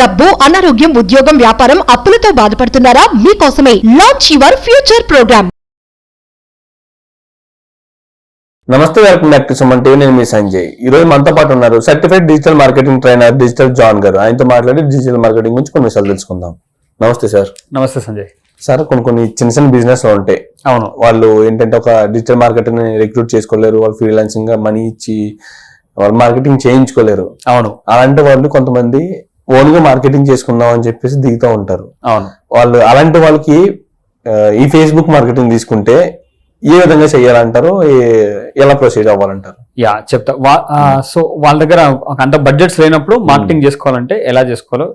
డబ్బు, అనారోగ్యం, ఉద్యోగం, వ్యాపారం, అప్పులతో బాధపడుతున్నారా? మీకోసమే లాంచ్ యువర్ ఫ్యూచర్ ప్రోగ్రామ్. నమస్తే, welcome back to Suman TV. నేను మీ సంజయ్. ఈ రోజు మనతో పాటు ఉన్నారు certified digital marketing trainer digital John గారు. ఆయనతో మాట్లాడి డిజిటల్ మార్కెటింగ్ గురించి కొన్ని విషయాలు తెలుసుకుందాం. నమస్తే సార్. నమస్తే సంజయ్. సార్, కొన్ని చిన్న బిజినెస్ లో ఉంటాయి. అవును, వాళ్ళు ఏంటంటే ఒక డిజిటల్ మార్కెటింగ్ రిక్రూట్ చేసుకోలేరు, వాళ్ళు ఫ్రీలాన్సింగ్ గా మనీ ఇచ్చి వాళ్ళు మార్కెటింగ్ చేయించుకోలేరు. అవును, అలాంటి వాళ్ళు కొంతమంది ఓన్ గా మార్కెటింగ్ చేసుకుందాం అని చెప్పేసి దిగుతూ ఉంటారు. అవును, వాళ్ళు అలాంటి వాళ్ళకి ఈ ఫేస్బుక్ మార్కెటింగ్ తీసుకుంటే ఏ విధంగా చేయాలంటారు, ఎలా ప్రొసీడ్ అవ్వాలంటారు? చెప్తా. సో వాళ్ళ దగ్గర అంత బడ్జెట్స్ లేనప్పుడు మార్కెటింగ్ చేసుకోవాలంటే ఎలా చేసుకోవాలో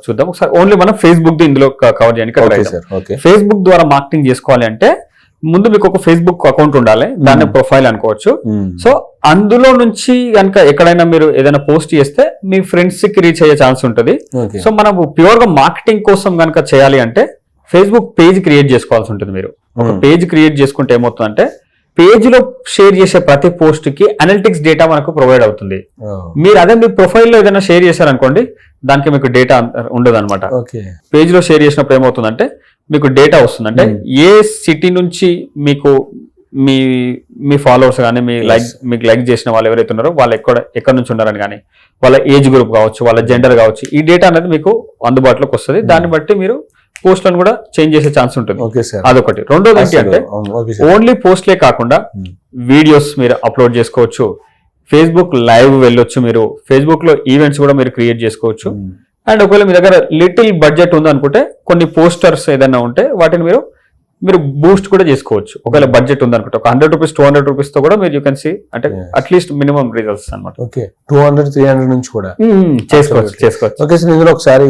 చూద్దాం ఒకసారి. ఓన్లీ మనం ఫేస్బుక్ ది ఇందులో కవర్ చేయడానికి. ఫేస్బుక్ ద్వారా మార్కెటింగ్ చేసుకోవాలి అంటే ముందు మీకు ఒక ఫేస్బుక్ అకౌంట్ ఉండాలి, దాన్ని ప్రొఫైల్ అనుకోవచ్చు. సో అందులో నుంచి కనుక ఎక్కడైనా మీరు ఏదైనా పోస్ట్ చేస్తే మీ ఫ్రెండ్స్ కి రీచ్ అయ్యే ఛాన్స్ ఉంటుంది. సో మనం ప్యూర్ గా మార్కెటింగ్ కోసం కనుక చేయాలి అంటే ఫేస్బుక్ పేజ్ క్రియేట్ చేసుకోవాల్సి ఉంటుంది. మీరు ఒక పేజ్ క్రియేట్ చేసుకుంటే ఏమవుతుందంటే పేజ్ లో షేర్ చేసే ప్రతి పోస్ట్ కి అనలిటిక్స్ డేటా మనకు ప్రొవైడ్ అవుతుంది. మీరు అదే మీ ప్రొఫైల్ లో ఏదైనా షేర్ చేశారనుకోండి, దానికి మీకు డేటా ఉండదు అనమాట. పేజ్ లో షేర్ చేసినప్పుడు ఏమవుతుందంటే మీకు డేటా వస్తుంది. అంటే ఏ సిటీ నుంచి మీకు మీ ఫాలోవర్స్ కానీ మీకు లైక్ చేసిన వాళ్ళు ఎవరైతే ఉన్నారో వాళ్ళు ఎక్కడ నుంచి ఉన్నారని కానీ, వాళ్ళ ఏజ్ గ్రూప్ కావచ్చు, వాళ్ళ జెండర్ కావచ్చు, ఈ డేటా అనేది మీకు అందుబాటులోకి వస్తుంది. దాన్ని బట్టి మీరు పోస్ట్లను కూడా చేంజ్ చేసే ఛాన్స్ ఉంటుంది. అదొకటి. రెండోది ఏంటి అంటే ఓన్లీ పోస్ట్లే కాకుండా వీడియోస్ మీరు అప్లోడ్ చేసుకోవచ్చు. ఫేస్బుక్ లైవ్ వెళ్ళొచ్చు. మీరు ఫేస్బుక్ లో ఈవెంట్స్ కూడా మీరు క్రియేట్ చేసుకోవచ్చు. అండ్ ఒకవేళ మీ దగ్గర లిటిల్ బడ్జెట్ ఉంది అనుకుంటే కొన్ని పోస్టర్స్ ఏదైనా ఉంటే వాటిని మీరు బూస్ట్ కూడా చేసుకోవచ్చు. ఒకవేళ బడ్జెట్ ఉంది అనుకుంటే ఒక 100 రూపీస్ 200 రూపీస్ తో కూడా మీరు యూ కెన్ సీ అంటే అట్లీస్ట్ మినిమం రిజల్ట్స్ అనమాట. 200-300 నుంచి కూడా చేసుకోవచ్చు. ఓకే సార్, ఇందులో ఒకసారి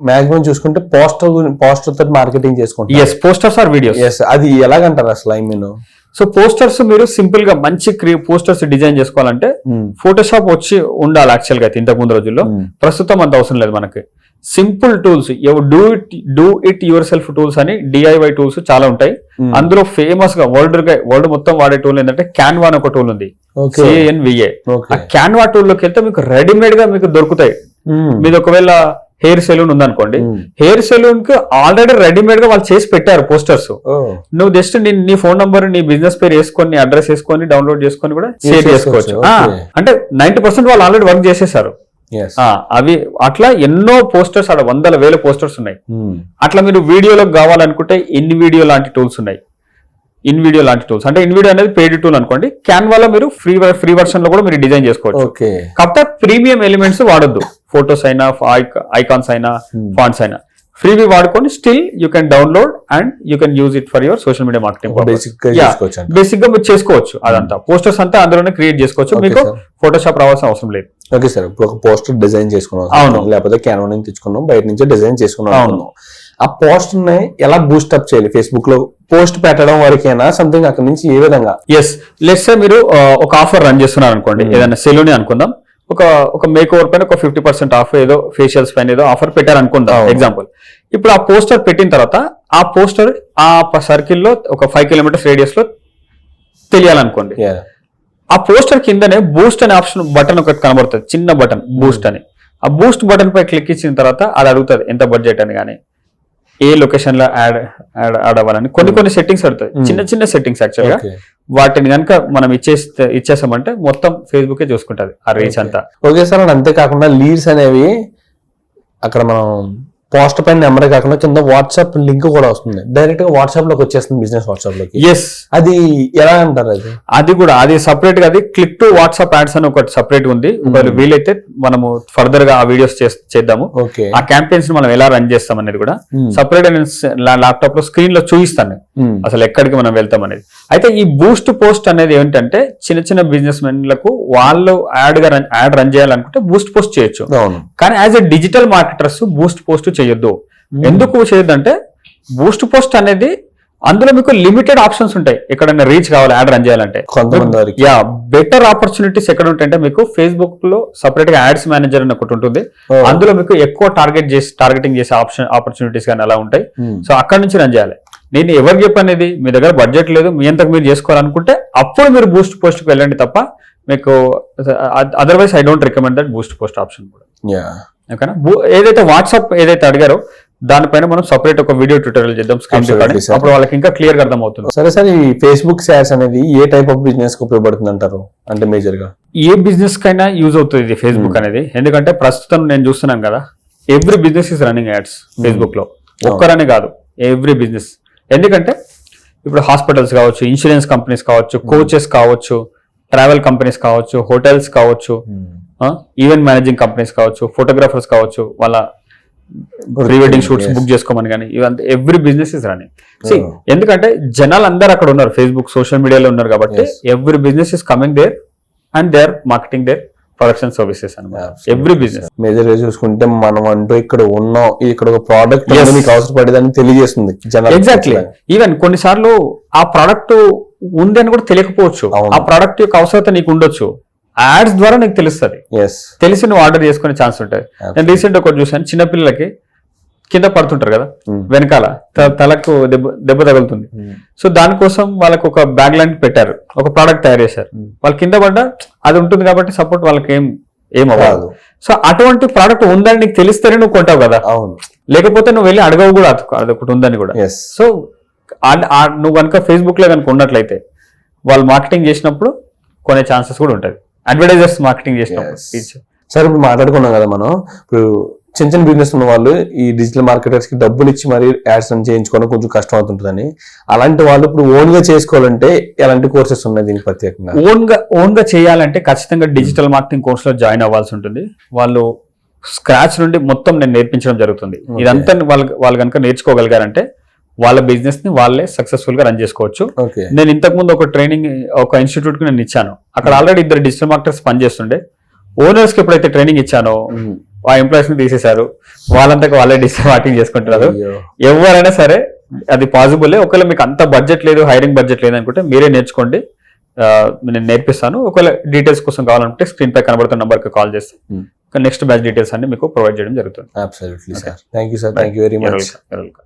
మాక్సిమం చూసుకుంటే పోస్టర్ తో మార్కెటింగ్ చేసుకుంటాం. Posters or videos. అది ఎలాగంటారు అసలు? ఐ మీన్ సో పోస్టర్స్ మీరు సింపుల్ గా మంచి పోస్టర్స్ డిజైన్ చేసుకోవాలంటే ఫోటోషాప్ వచ్చి ఉండాలి యాక్చువల్ గా అయితే. ఇంతకు ముందు రోజుల్లో, ప్రస్తుతం అంత అవసరం లేదు మనకి. Simple tools, do it your self tools అని DIY టూల్స్ చాలా ఉంటాయి. అందులో ఫేమస్ గా వరల్డ్ మొత్తం వాడే టూల్ ఏంటంటే క్యాన్వా అని ఒక టూల్ ఉంది, CANVA. ఆ క్యాన్వా టూల్ లోకి వెళ్తే మీకు రెడీమేడ్ గా మీకు దొరుకుతాయి. మీది ఒకవేళ హెయిర్ సెలూన్ ఉందనుకోండి, హెయిర్ సెలూన్ కి ఆల్రెడీ రెడీమేడ్ గా వాళ్ళు చేసి పెట్టారు పోస్టర్స్. నువ్వు జస్ట్ నీ ఫోన్ నంబర్, నీ బిజినెస్ పేరు వేసుకొని, అడ్రస్ వేసుకొని డౌన్లోడ్ చేసుకొని కూడా షేర్ చేసుకోవచ్చు. అంటే 90% వాళ్ళు ఆల్రెడీ వర్క్ చేసేసారు. అవి అట్లా ఎన్నో పోస్టర్స్, అక్కడ 100,000 పోస్టర్స్ ఉన్నాయి. అట్లా మీరు వీడియోలోకి కావాలనుకుంటే ఇన్వీడియో లాంటి టూల్స్ ఉన్నాయి. ఇన్వీడియో లాంటి టూల్స్ అంటే ఇన్వీడియో అనేది పెయిడ్ టూల్ అనుకోండి. క్యాన్వాలో మీరు ఫ్రీ వర్షన్ లో కూడా మీరు డిజైన్ చేసుకోవచ్చు. కాకపోతే ప్రీమియం ఎలిమెంట్స్ వాడొద్దు. ఫోటోస్ అయినా, ఐకాన్స్ అయినా, ఫాంట్స్ అయినా ఫ్రీవి వాడుకొని still you can download and you can use it for your social media marketing. Basic గా మీరు చేసుకోవచ్చు. అదంతా పోస్టర్స్ అంతా అందులోనే క్రియేట్ చేసుకోవచ్చు. మీకు ఫోటోషాప్ రావాల్సిన అవసరం లేదు. ఓకే సార్, ఇప్పుడు ఒక పోస్టర్ డిజైన్ చేసుకున్నాం, లేకపోతే క్యాన్వా నుంచి తెచ్చుకున్నాం, బయట నుంచి డిజైన్ చేసుకున్నాం. ఆ పోస్ట్ ని ఎలా బూస్టప్ చేయాలి? ఫేస్బుక్ లో పోస్ట్ పెట్టడం వరకేనా, సంథింగ్ అక్కడ నుంచి ఏ విధంగా? లెట్స్ సే మీరు ఒక ఆఫర్ రన్ చేస్తున్నారు అనుకోండి, ఏదైనా సెలూన్ అనుకుందాం. ఒక మేక్ ఓవర్ పైన ఒక 50% ఆఫ్, ఏదో ఫేషియల్స్ పైన ఏదో ఆఫర్ పెట్టారు అనుకుందాం ఎగ్జాంపుల్. ఇప్పుడు ఆ పోస్టర్ పెట్టిన తర్వాత ఆ పోస్టర్ ఆ సర్కిల్లో ఒక 5 కిలోమీటర్స్ రేడియస్ లో తెలియాలనుకోండి. ఆ పోస్టర్ కిందనే బూస్ట్ అనే ఆప్షన్ బటన్ ఒకటి కనబడుతుంది, చిన్న బటన్ బూస్ట్ అని. ఆ బూస్ట్ బటన్ పై క్లిక్ ఇచ్చిన తర్వాత అది అడుగుతుంది ఎంత బడ్జెట్ అని, కానీ ఏ లొకేషన్ లో యాడ్ అవ్వాలని కొన్ని సెట్టింగ్స్ అడుగుతాయి. చిన్న సెట్టింగ్స్ యాక్చువల్ గా. వాటిని కనుక మనం ఇచ్చేసామంటే మొత్తం ఫేస్బుక్ చూసుకుంటది ఆ రీచ్ అంతా. ఓకే సార్, అంతేకాకుండా లీడ్స్ అనేవి అక్కడ మనం పోస్ట్ పైన నెంబర్ కాకుండా కింద వాట్సాప్ లింక్ కూడా వస్తుంది, డైరెక్ట్ గా వాట్సాప్ లోకి వచ్చేస్తుంది, బిజినెస్ వాట్సాప్ లోకి. అది ఎలా అంటారు? అది సపరేట్ గా, అది క్లిక్ టు వాట్సాప్ యాడ్స్ అని ఒకటి సపరేట్ ఉంది. వీలైతే మనము ఫర్దర్ గా ఆ వీడియోస్ చేద్దాము. ఆ క్యాంపెయిన్స్ మనం ఎలా రన్ చేస్తాం అనేది కూడా సపరేట్ ల్యాప్టాప్ లో స్క్రీన్ లో చూపిస్తాను అసలు ఎక్కడికి మనం వెళ్తాం అనేది. అయితే ఈ బూస్ట్ పోస్ట్ అనేది ఏంటంటే చిన్న బిజినెస్ మెన్లకు వాళ్ళు యాడ్ రన్ చేయాలనుకుంటే బూస్ట్ పోస్ట్ చేయొచ్చు. కానీ as a digital marketers Boost post చేయొద్దు. ఎందుకు చేయొద్దు అంటే బూస్ట్ పోస్ట్ అనేది అందులో మీకు లిమిటెడ్ ఆప్షన్స్ ఉంటాయి. ఎక్కడైనా రీచ్ కావాలి యాడ్ రన్ చేయాలంటే, బెటర్ ఆపర్చునిటీస్ ఎక్కడ ఉంటాయంటే మీకు ఫేస్బుక్ లో సపరేట్ గా యాడ్స్ మేనేజర్ అని ఒకటి ఉంటుంది. అందులో మీకు ఎక్కువ టార్గెటింగ్ చేసే ఆపర్చునిటీస్ కానీ అలా ఉంటాయి. సో అక్కడ నుంచి రన్ చేయాలి. నేను ఎవరు చెప్పనేది, మీ దగ్గర బడ్జెట్ లేదు, మీ అంతకు మీరు చేసుకోవాలనుకుంటే అప్పుడు మీరు బూస్ట్ పోస్ట్ కి వెళ్ళండి తప్ప మీకు otherwise I don't recommend that Boost post option కూడా. ఓకేనా. ఏదైతే వాట్సాప్ ఏదైతే అడిగారో దానిపైన మనం సపరేట్ ఒక వీడియో ట్యూటోరియల్ చేద్దాం స్క్రీన్ Absolutely, sir. అప్పుడు వాళ్ళకి ఇంకా క్లియర్ గా అర్థమవుతుంది. సరే సార్, ఈ ఫేస్బుక్ యాడ్స్ అనేది ఏ టైప్ ఆఫ్ బిజినెస్ కి ఉపయోగపడుతుంది అంటారు? అంటే మేజర్ గా ఏ బిజినెస్ కైనా యూజ్ అవుతుంది ఇది ఫేస్బుక్ అనేది. ఎందుకంటే ప్రస్తుతం నేను చూస్తున్నాను కదా, every business is running ads Facebook లో. ఒక్కరనే కాదు, ఎవ్రీ బిజినెస్. ఎందుకంటే ఇప్పుడు హాస్పిటల్స్ కావచ్చు, ఇన్సూరెన్స్ కంపెనీస్ కావచ్చు, కోచెస్ కావచ్చు, ట్రావెల్ కంపెనీస్ కావచ్చు, హోటల్స్ కావచ్చు, ఈవెంట్ మేనేజింగ్ కంపెనీస్ కావచ్చు, ఫోటోగ్రాఫర్స్ కావచ్చు, వాళ్ళ ప్రీ వెడ్డింగ్ షూట్స్ బుక్ చేసుకోమని కానీ ఇవంతా ఎవ్రీ బిజినెస్ ఇస్ రన్నింగ్. ఎందుకంటే జనాలు అందరు అక్కడ ఉన్నారు, ఫేస్బుక్ సోషల్ మీడియాలో ఉన్నారు కాబట్టి every business is coming there and they are marketing their products and services అనమాట. ఎవ్రీ బిజినెస్ మేజర్ గా చూసుకుంటే మనం అంటూ ఇక్కడ ఉన్నాం, ఇక్కడ ఒక ప్రోడక్ట్ మీకు అవసరపడేదని తెలియజేస్తుంది. ఎగ్జాక్ట్లీ. ఈవెన్ కొన్నిసార్లు ఆ ప్రోడక్ట్ ఉంది అని కూడా తెలియకపోవచ్చు. ఆ ప్రోడక్ట్ యొక్క అవసరత నీకు ఉండొచ్చు, యాడ్స్ ద్వారా నీకు తెలుస్తుంది, తెలిసి నువ్వు ఆర్డర్ చేసుకునే ఛాన్స్ ఉంటుంది. నేను రీసెంట్ ఒకటి చూసాను, చిన్నపిల్లలకి కింద పడుతుంటారు కదా వెనకాల, తలకు దెబ్బ తగులుతుంది. సో దానికోసం వాళ్ళకి ఒక బ్యాగ్ లాంటి పెట్టారు, ఒక ప్రోడక్ట్ తయారు చేశారు. వాళ్ళు కింద పడ్డా అది ఉంటుంది కాబట్టి సపోర్ట్ వాళ్ళకి ఏం అవ్వదు. సో అటువంటి ప్రోడక్ట్ ఉందని నీకు తెలిస్తేనే నువ్వు కొంటావు కదా, లేకపోతే నువ్వు వెళ్ళి అడగవు కూడా అది ఒకటి ఉందని కూడా. సో నువ్వు కనుక ఫేస్బుక్ లో కనుక ఉన్నట్లయితే వాళ్ళు మార్కెటింగ్ చేసినప్పుడు కొనే ఛాన్సెస్ కూడా ఉంటుంది, అడ్వర్టైజర్స్ మార్కెటింగ్ చేసినప్పుడు. సార్ ఇప్పుడు మాట్లాడుకున్నాం కదా మనం, ఇప్పుడు చిన్న చిన్న బిజినెస్ ఉన్న వాళ్ళు ఈ డిజిటల్ మార్కెటర్స్ కి డబ్బులు ఇచ్చి మరి యాడ్స్ చేయించుకోవడం కొంచెం కష్టం అవుతుంటుందని, అలాంటి వాళ్ళు ఇప్పుడు ఓన్ గా చేసుకోవాలంటే ఎలాంటి కోర్సెస్ ఉన్నాయి దీనికి ప్రత్యేకంగా? ఓన్ గా చేయాలంటే ఖచ్చితంగా డిజిటల్ మార్కెటింగ్ కోర్స్ లో జాయిన్ అవ్వాల్సి ఉంటుంది. వాళ్ళు స్క్రాచ్ నుండి మొత్తం నేను నేర్పించడం జరుగుతుంది. ఇదంతా వాళ్ళు కనుక నేర్చుకోగలిగారంటే వాళ్ళ బిజినెస్ ని వాళ్ళే సక్సెస్ఫుల్ గా రన్ చేసుకోవచ్చు. నేను ఇంతకు ముందు ఒక ట్రైనింగ్ ఒక ఇన్స్టిట్యూట్ కి నేను ఇచ్చాను. అక్కడ ఆల్రెడీ 2 డిజిటల్ మార్కెటర్స్ పనిచేస్తుండే. ఓనర్స్ కి ఎప్పుడైతే ట్రైనింగ్ ఇచ్చానో ఆ ఎంప్లాయీస్ ని తీసేశారు, వాళ్ళంతకు వాళ్ళే డిజిటల్ మార్కెటింగ్ చేసుకుంటున్నారు. ఎవరైనా సరే అది పాసిబుల్. ఒకవేళ మీకు అంత బడ్జెట్ లేదు, హైరింగ్ బడ్జెట్ లేదు అనుకుంటే మీరే నేర్చుకోండి, నేను నేర్పిస్తాను. ఒకవేళ డీటెయిల్స్ కోసం కావాలంటే స్క్రీన్ పై కనబడుతున్న నంబర్ కి కాల్ చేస్తే నెక్స్ట్ బ్యాచ్ డీటెయిల్స్ అన్ని మీకు ప్రొవైడ్ చేయడం జరుగుతుంది. Absolutely, sir. Thank you, sir. Thank you very much. You're welcome.